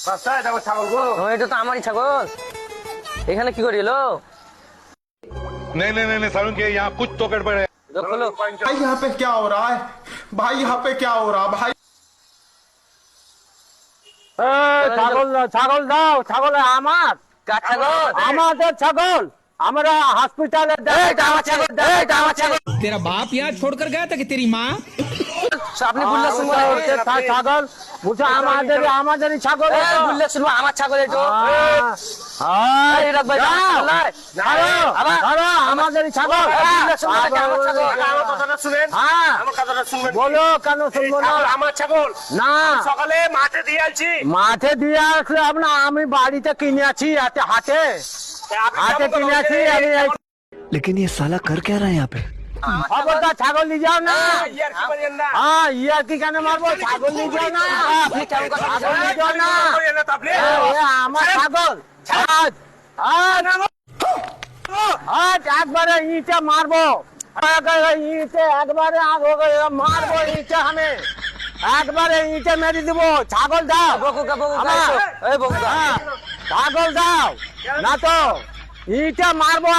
এটা তো আমারই ছাগল। এখানে কি করি এলো? नहीं नहीं नहीं सारुण के यहाँ कुछ तो गड़बड़ है। भाई यहाँ पे क्या हो रहा है? भाई यहाँ पे क्या हो रहा है भाई? ছাগল ছাগল দাও, ছাগল আমার, কার ছাগল? আমাদের ছাগল, আমরা হসপিটালে আমার ছাগল, আমার ছাগল। तेरा बाप यहाँ छोड़कर गया था कि तेरी माँ? আপনি বললে শুনবো নাকি? ছাগল বুঝছো, আমাদেরই ছাগল। বললে শুনবো আমার ছাগল এটো। এই রাখ ভাই, আমাদেরই ছাগল। আমার কথাটা শুনেন, হ্যাঁ আমার কথাটা শুনবেন। বলো, কেন শুনবো না? আমার ছাগল না, সকালে মাঠে দিয়ে আনছি। মাঠে দিয়ে আসলাম না, আমি বাড়িতে কিনে আছি, হাটে হাটে কিনে আছি আমি। लेकिन ये साला कर क्या रहा है यहाँ पे? খবরদার ছাগল নিয়ে যাও না। ইয়ার কি বলেন না? হ্যাঁ, ইয়ার কি কেন মারবো? ছাগল নিয়ে যাও না, আপনি কেমন কথা ছাগল নিয়ে যাও না। বলেন না তো আপনি। এ, আমার ছাগল। একবারে ইটে মারবো, ইটে একবারে মারবো, ইটে আমি একবারে ইটে মেরে দিব। ছাগল দাও, বকুকা বকুকা আমার। এই বকুকা হ্যাঁ, ছাগল দাও না তো ইটে মারবো।